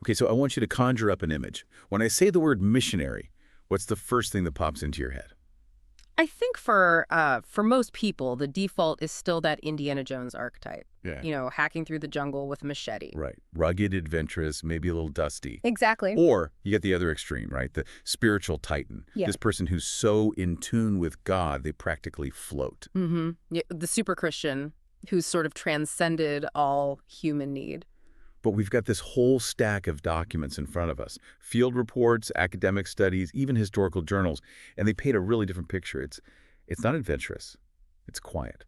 Okay, so I want you to conjure up an image. When I say the word missionary, what's the first thing that pops into your head? I think for most people, the default is still that Indiana Jones archetype. Yeah. You know, hacking through the jungle with a machete. Right. Rugged, adventurous, maybe a little dusty. Exactly. Or you get the other extreme, right? The spiritual titan. Yeah. This person who's so in tune with God, they practically float. Mm-hmm. Yeah, the super Christian who's sort of transcended all human need. But we've got this whole stack of documents in front of us. Field reports, academic studies, even historical journals. And they paint a really different picture. It's not adventurous. It's quiet.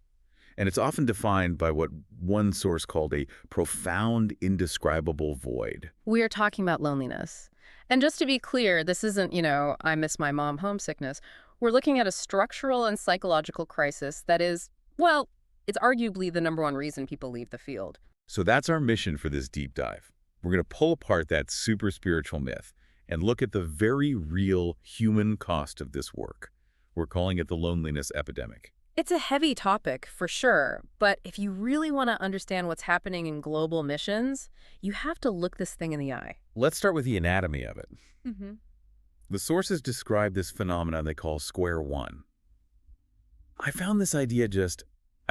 And it's often defined by what one source called a profound, indescribable void. We are talking about loneliness. And just to be clear, this isn't, I miss my mom homesickness. We're looking at a structural and psychological crisis that is, well, it's arguably the number one reason people leave the field. So that's our mission for this deep dive. We're going to pull apart that super spiritual myth and look at the very real human cost of this work. We're calling it the loneliness epidemic. It's a heavy topic, for sure, but if you really want to understand what's happening in global missions, you have to look this thing in the eye. Let's start with the anatomy of it. Mm-hmm. The sources describe this phenomenon they call square one. I found this idea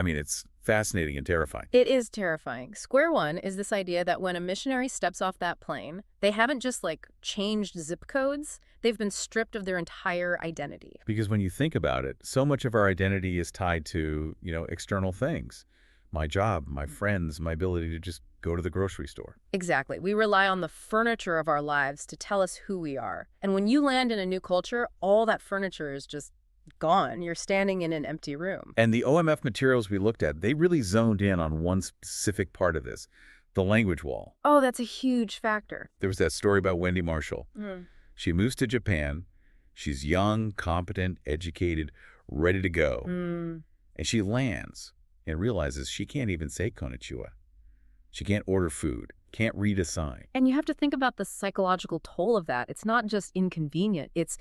it's fascinating and terrifying. It is terrifying. Square one is this idea that when a missionary steps off that plane, they haven't just, changed zip codes. They've been stripped of their entire identity. Because when you think about it, so much of our identity is tied to, external things. My job, my friends, my ability to just go to the grocery store. Exactly. We rely on the furniture of our lives to tell us who we are. And when you land in a new culture, all that furniture is just gone. You're standing in an empty room. And the OMF materials we looked at, they really zoned in on one specific part of this, the language wall. Oh, that's a huge factor. There was that story about Wendy Marshall. Mm. She moves to Japan. She's young, competent, educated, ready to go. Mm. And she lands and realizes she can't even say konnichiwa. She can't order food, can't read a sign. And you have to think about the psychological toll of that. It's not just inconvenient. It's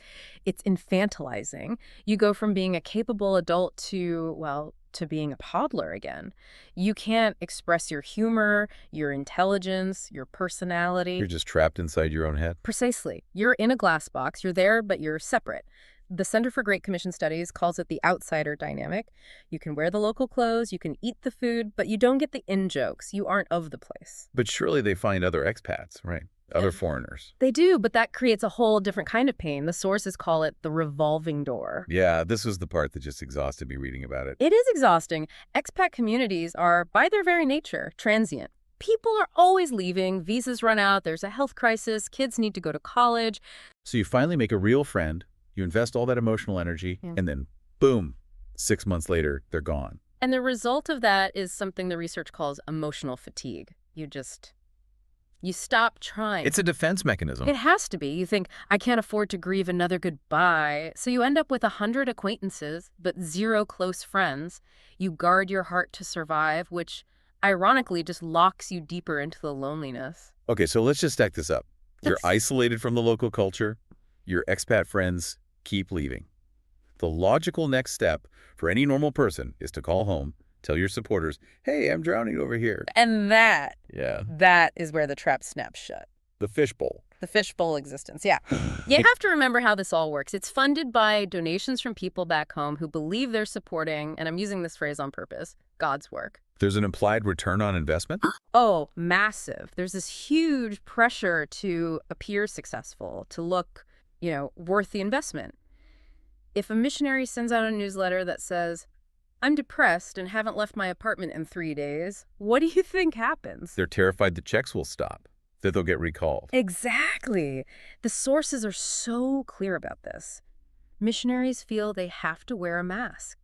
infantilizing. You go from being a capable adult to being a toddler again. You can't express your humor, your intelligence, your personality. You're just trapped inside your own head. Precisely. You're in a glass box. You're there, but you're separate. The Center for Great Commission Studies calls it the outsider dynamic. You can wear the local clothes, you can eat the food, but you don't get the in-jokes. You aren't of the place. But surely they find other expats, right? Other foreigners. They do, but that creates a whole different kind of pain. The sources call it the revolving door. Yeah, this was the part that just exhausted me reading about it. It is exhausting. Expat communities are, by their very nature, transient. People are always leaving, visas run out, there's a health crisis, kids need to go to college. So you finally make a real friend, you invest all that emotional energy, and then boom, 6 months later, they're gone. And the result of that is something the research calls emotional fatigue. You stop trying. It's a defense mechanism. It has to be. You think, I can't afford to grieve another goodbye. So you end up with 100 acquaintances, but 0 close friends. You guard your heart to survive, which ironically just locks you deeper into the loneliness. Okay, so let's just stack this up. You're isolated from the local culture. Your expat friends keep leaving. The logical next step for any normal person is to call home, tell your supporters, hey, I'm drowning over here. And that is where the trap snaps shut. The fishbowl. The fishbowl existence, yeah. You have to remember how this all works. It's funded by donations from people back home who believe they're supporting, and I'm using this phrase on purpose, God's work. There's an implied return on investment? Oh, massive. There's this huge pressure to appear successful, to look, worth the investment. If a missionary sends out a newsletter that says, I'm depressed and haven't left my apartment in 3 days, what do you think happens? They're terrified the checks will stop, that they'll get recalled. Exactly. The sources are so clear about this. Missionaries feel they have to wear a mask.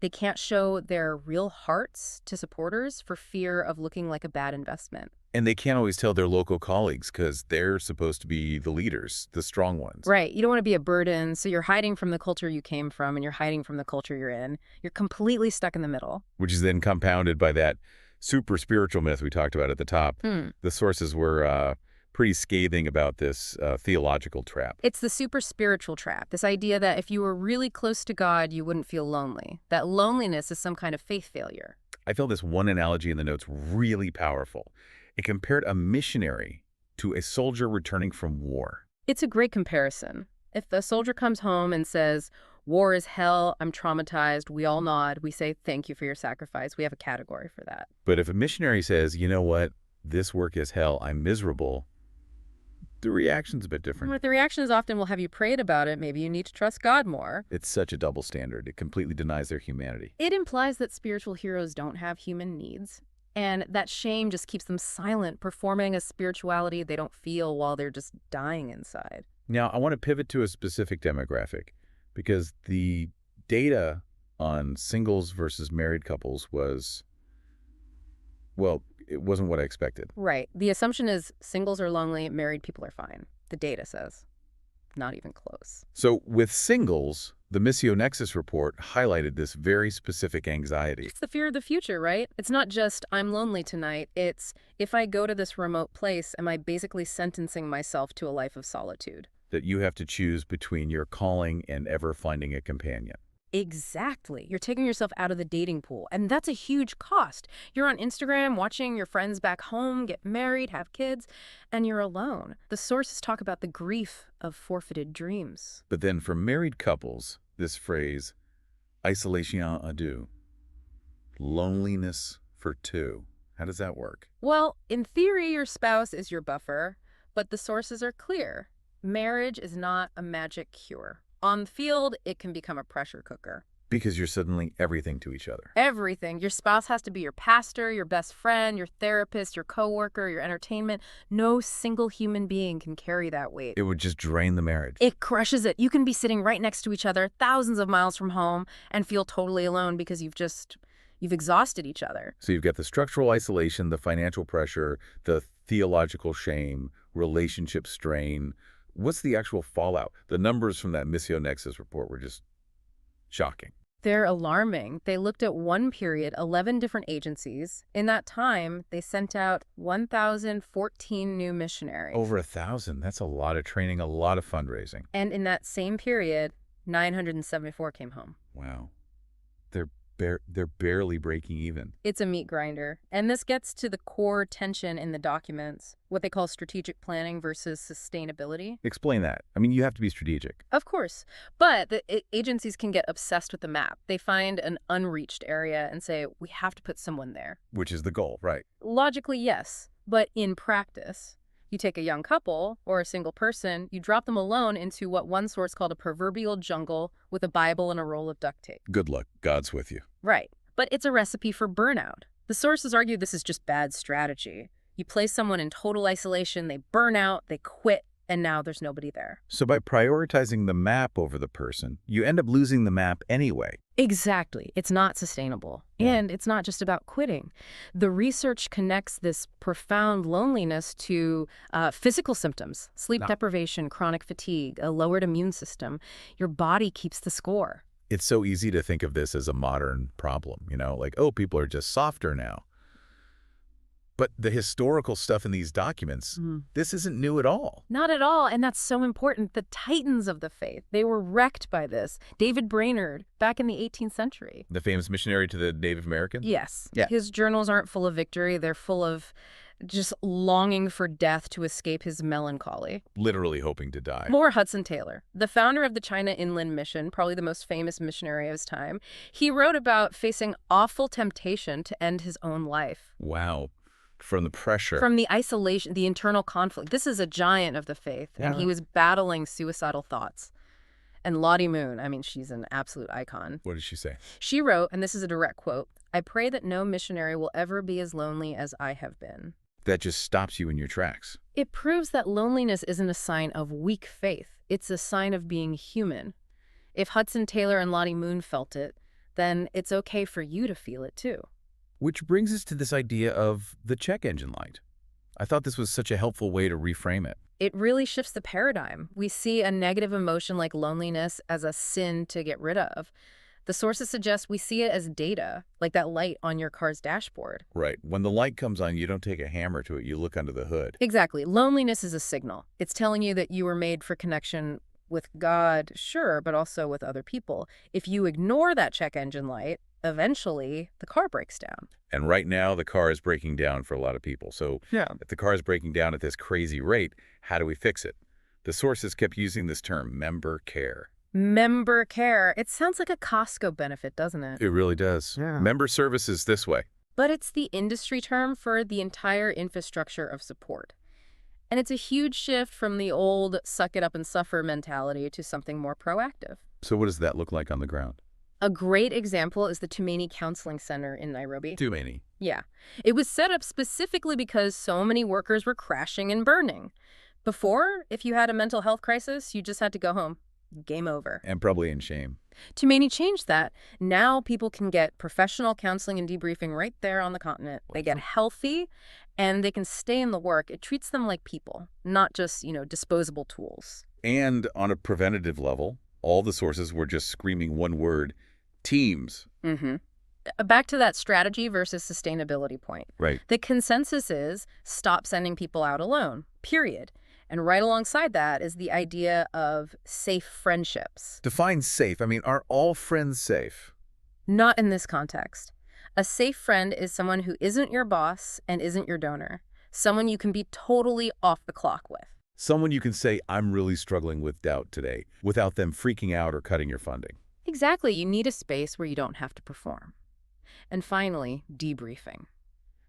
They can't show their real hearts to supporters for fear of looking like a bad investment. And they can't always tell their local colleagues because they're supposed to be the leaders, the strong ones. Right. You don't want to be a burden, so you're hiding from the culture you came from and you're hiding from the culture you're in. You're completely stuck in the middle. Which is then compounded by that super spiritual myth we talked about at the top. The sources were pretty scathing about this theological trap. It's the super spiritual trap, this idea that if you were really close to God, you wouldn't feel lonely. That loneliness is some kind of faith failure. I felt this one analogy in the notes really powerful. It compared a missionary to a soldier returning from war. It's a great comparison. If a soldier comes home and says, "War is hell, I'm traumatized," we all nod. We say, "Thank you for your sacrifice." We have a category for that. But if a missionary says, you know what, this work is hell, I'm miserable, the reaction's a bit different. But the reaction is often, "Well, have you prayed about it? Maybe you need to trust God more." It's such a double standard. It completely denies their humanity. It implies that spiritual heroes don't have human needs, and that shame just keeps them silent, performing a spirituality they don't feel while they're just dying inside. Now, I want to pivot to a specific demographic because the data on singles versus married couples was, well, it wasn't what I expected. Right. The assumption is singles are lonely, married people are fine. The data says not even close. So with singles, the Missio Nexus report highlighted this very specific anxiety. It's the fear of the future, right? It's not just, "I'm lonely tonight." It's, if I go to this remote place, am I basically sentencing myself to a life of solitude? That you have to choose between your calling and ever finding a companion. Exactly. You're taking yourself out of the dating pool, and that's a huge cost. You're on Instagram watching your friends back home get married, have kids, and you're alone. The sources talk about the grief of forfeited dreams. But then for married couples, this phrase, isolation à deux, loneliness for two, how does that work? Well, in theory, your spouse is your buffer, but the sources are clear. Marriage is not a magic cure. On the field, it can become a pressure cooker. Because you're suddenly everything to each other. Everything. Your spouse has to be your pastor, your best friend, your therapist, your coworker, your entertainment. No single human being can carry that weight. It would just drain the marriage. It crushes it. You can be sitting right next to each other, thousands of miles from home, and feel totally alone because you've exhausted each other. So you've got the structural isolation, the financial pressure, the theological shame, relationship strain. What's the actual fallout? The numbers from that Missio Nexus report were just shocking. They're alarming. They looked at one period, 11 different agencies. In that time, they sent out 1,014 new missionaries. Over 1,000. That's a lot of training, a lot of fundraising. And in that same period, 974 came home. Wow. They're barely breaking even. It's a meat grinder. And this gets to the core tension in the documents, what they call strategic planning versus sustainability. Explain that. I mean, you have to be strategic. Of course. But the agencies can get obsessed with the map. They find an unreached area and say, we have to put someone there. Which is the goal, right? Logically, yes. But in practice, you take a young couple or a single person, you drop them alone into what one source called a proverbial jungle with a Bible and a roll of duct tape. Good luck. God's with you. Right. But it's a recipe for burnout. The sources argue this is just bad strategy. You place someone in total isolation, they burn out, they quit, and now there's nobody there. So by prioritizing the map over the person, you end up losing the map anyway. Exactly. It's not sustainable. Yeah. And it's not just about quitting. The research connects this profound loneliness to physical symptoms, sleep deprivation, chronic fatigue, a lowered immune system. Your body keeps the score. It's so easy to think of this as a modern problem, like, oh, people are just softer now. But the historical stuff in these documents, this isn't new at all. Not at all, and that's so important. The titans of the faith, they were wrecked by this. David Brainerd, back in the 18th century. The famous missionary to the Native Americans? Yes. Yeah. His journals aren't full of victory. They're full of just longing for death to escape his melancholy. Literally hoping to die. More Hudson Taylor, the founder of the China Inland Mission, probably the most famous missionary of his time. He wrote about facing awful temptation to end his own life. Wow. From the pressure. From the isolation, the internal conflict. This is a giant of the faith, and he was battling suicidal thoughts. And Lottie Moon, I mean, she's an absolute icon. What did she say? She wrote, and this is a direct quote, "I pray that no missionary will ever be as lonely as I have been." That just stops you in your tracks. It proves that loneliness isn't a sign of weak faith. It's a sign of being human. If Hudson Taylor and Lottie Moon felt it, then it's okay for you to feel it too. Which brings us to this idea of the check engine light. I thought this was such a helpful way to reframe it. It really shifts the paradigm. We see a negative emotion like loneliness as a sin to get rid of. The sources suggest we see it as data, like that light on your car's dashboard. Right. When the light comes on, you don't take a hammer to it. You look under the hood. Exactly. Loneliness is a signal. It's telling you that you were made for connection with God, sure, but also with other people. If you ignore that check engine light, eventually the car breaks down. And right now, the car is breaking down for a lot of people. So Yeah. if the car is breaking down at this crazy rate, how do we fix it? The sources kept using this term, member care. Member care. It sounds like a Costco benefit, doesn't it? It really does. Yeah. Member services this way. But it's the industry term for the entire infrastructure of support. And it's a huge shift from the old suck it up and suffer mentality to something more proactive. So what does that look like on the ground? A great example is the Tumaini Counseling Center in Nairobi. Too many. Yeah. It was set up specifically because so many workers were crashing and burning. Before, if you had a mental health crisis, you just had to go home. Game over. And probably in shame. Tumaini changed that. Now people can get professional counseling and debriefing right there on the continent. They get healthy and they can stay in the work. It treats them like people, not just, disposable tools. And on a preventative level, all the sources were just screaming one word, teams. Mm-hmm. Back to that strategy versus sustainability point. Right. The consensus is stop sending people out alone, period. And right alongside that is the idea of safe friendships. Define safe. I mean, are all friends safe? Not in this context. A safe friend is someone who isn't your boss and isn't your donor. Someone you can be totally off the clock with. Someone you can say, I'm really struggling with doubt today, without them freaking out or cutting your funding. Exactly. You need a space where you don't have to perform. And finally, debriefing.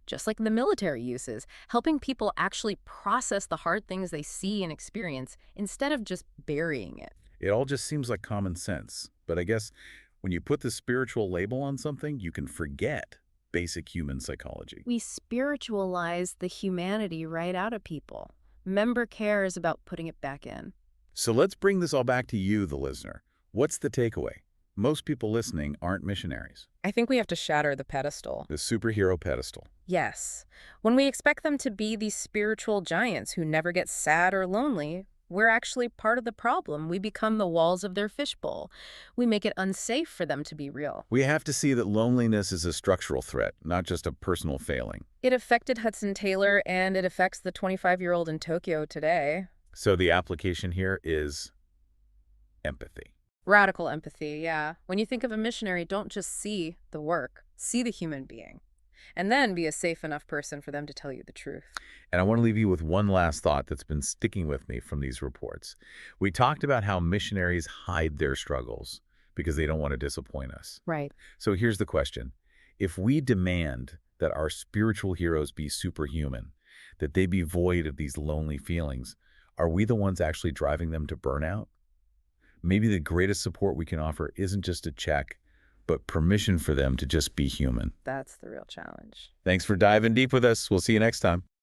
Just like the military uses, helping people actually process the hard things they see and experience instead of just burying it. It all just seems like common sense. But I guess when you put the spiritual label on something, you can forget basic human psychology. We spiritualize the humanity right out of people. Member care is about putting it back in. So let's bring this all back to you, the listener. What's the takeaway? Most people listening aren't missionaries. I think we have to shatter the pedestal. The superhero pedestal. Yes. When we expect them to be these spiritual giants who never get sad or lonely, we're actually part of the problem. We become the walls of their fishbowl. We make it unsafe for them to be real. We have to see that loneliness is a structural threat, not just a personal failing. It affected Hudson Taylor, and it affects the 25-year-old in Tokyo today. So the application here is empathy. Radical empathy, yeah. When you think of a missionary, don't just see the work, see the human being. And then be a safe enough person for them to tell you the truth. And I want to leave you with one last thought that's been sticking with me from these reports. We talked about how missionaries hide their struggles because they don't want to disappoint us. Right. So here's the question. If we demand that our spiritual heroes be superhuman, that they be void of these lonely feelings, are we the ones actually driving them to burnout? Maybe the greatest support we can offer isn't just a check, but permission for them to just be human. That's the real challenge. Thanks for diving deep with us. We'll see you next time.